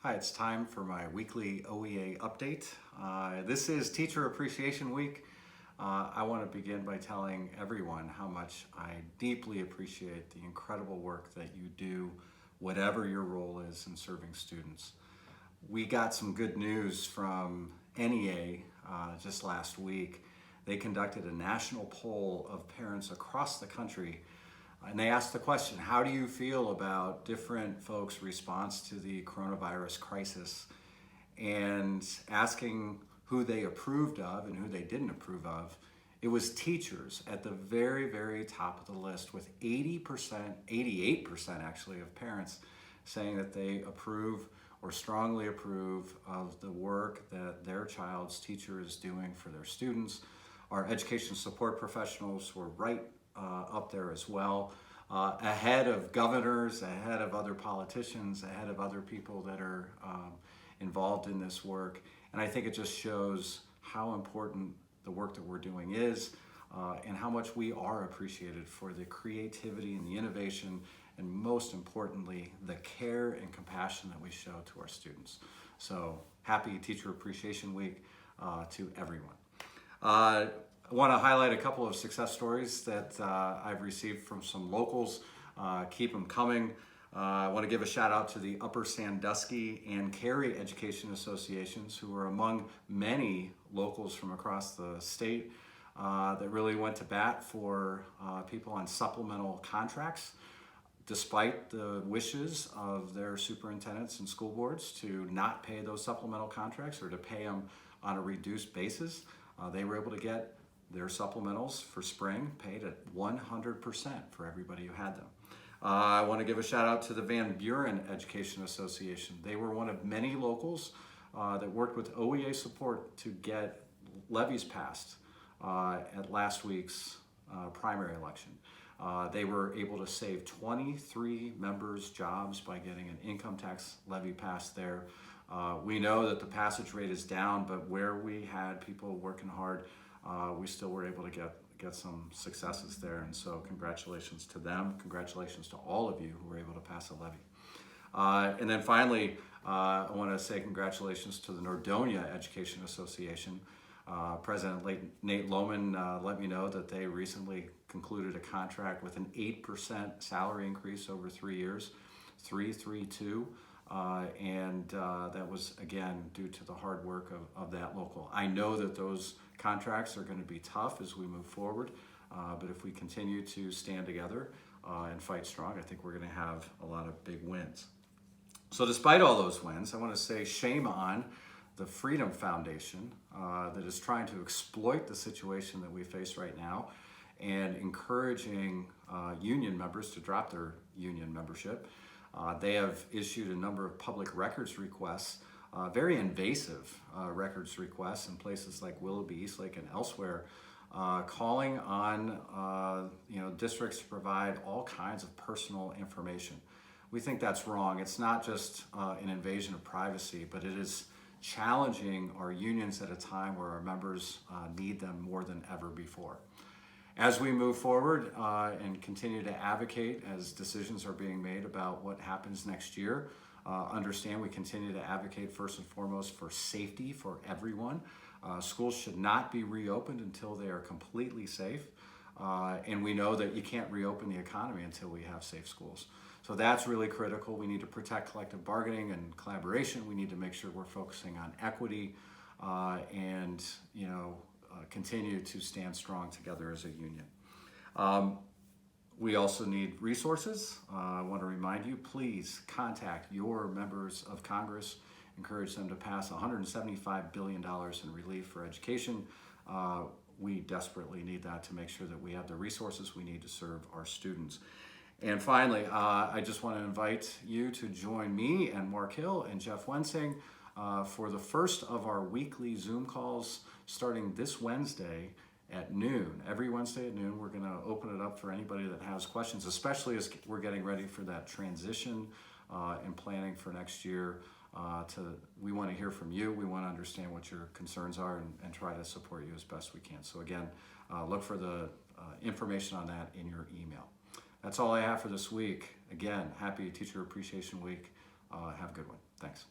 Hi, it's time for my weekly OEA update. This is Teacher Appreciation Week. I want to begin by telling everyone how much I deeply appreciate the incredible work that you do, whatever your role is in serving students. We got some good news from NEA just last week. They conducted a national poll of parents across the country, and they asked the question, how do you feel about different folks' response to the coronavirus crisis? And asking who they approved of and who they didn't approve of. It was teachers at the very, very top of the list, with 80%, 88% actually, of parents saying that they approve or strongly approve of the work that their child's teacher is doing for their students. Our education support professionals were right up there as well, ahead of governors, ahead of other politicians, ahead of other people that are involved in this work. And I think it just shows how important the work that we're doing is, and how much we are appreciated for the creativity and the innovation, and most importantly, the care and compassion that we show to our students. So happy Teacher Appreciation Week to everyone. I want to highlight a couple of success stories that I've received from some locals. Keep them coming. I want to give a shout out to the Upper Sandusky and Cary Education Associations, who are among many locals from across the state that really went to bat for people on supplemental contracts, despite the wishes of their superintendents and school boards to not pay those supplemental contracts or to pay them on a reduced basis. They were able to get their supplementals for spring paid at 100% for everybody who had them. I want to give a shout out to the Van Buren Education Association. They were one of many locals that worked with OEA support to get levies passed at last week's primary election. They were able to save 23 members' jobs by getting an income tax levy passed there. We know that the passage rate is down, but where we had people working hard, we still were able to get some successes there. And so congratulations to them. Congratulations to all of you who were able to pass a levy. And then finally, I want to say congratulations to the Nordonia Education Association. President Nate Lohman let me know that they recently concluded a contract with an 8% salary increase over 3 years, 332. And that was, again, due to the hard work of that local. I know that those contracts are going to be tough as we move forward, but if we continue to stand together and fight strong, I think we're going to have a lot of big wins. So despite all those wins, I want to say shame on the Freedom Foundation that is trying to exploit the situation that we face right now and encouraging union members to drop their union membership. They have issued a number of public records requests, very invasive records requests in places like Willoughby, Eastlake, and elsewhere, calling on districts to provide all kinds of personal information. We think that's wrong. It's not just an invasion of privacy, but it is challenging our unions at a time where our members need them more than ever before. As we move forward and continue to advocate as decisions are being made about what happens next year, understand we continue to advocate first and foremost for safety for everyone. Schools should not be reopened until they are completely safe. And we know that you can't reopen the economy until we have safe schools. So that's really critical. We need to protect collective bargaining and collaboration. We need to make sure we're focusing on equity and continue to stand strong together as a union. We also need resources. I want to remind you, please contact your members of Congress. Encourage them to pass $175 billion in relief for education. We desperately need that to make sure that we have the resources we need to serve our students. And finally, I just want to invite you to join me and Mark Hill and Jeff Wensing for the first of our weekly Zoom calls starting this Wednesday at noon. Every Wednesday at noon, we're going to open it up for anybody that has questions, especially as we're getting ready for that transition and planning for next year. We want to hear from you. We want to understand what your concerns are and try to support you as best we can. So again, look for the information on that in your email. That's all I have for this week. Again, happy Teacher Appreciation Week. Have a good one. Thanks.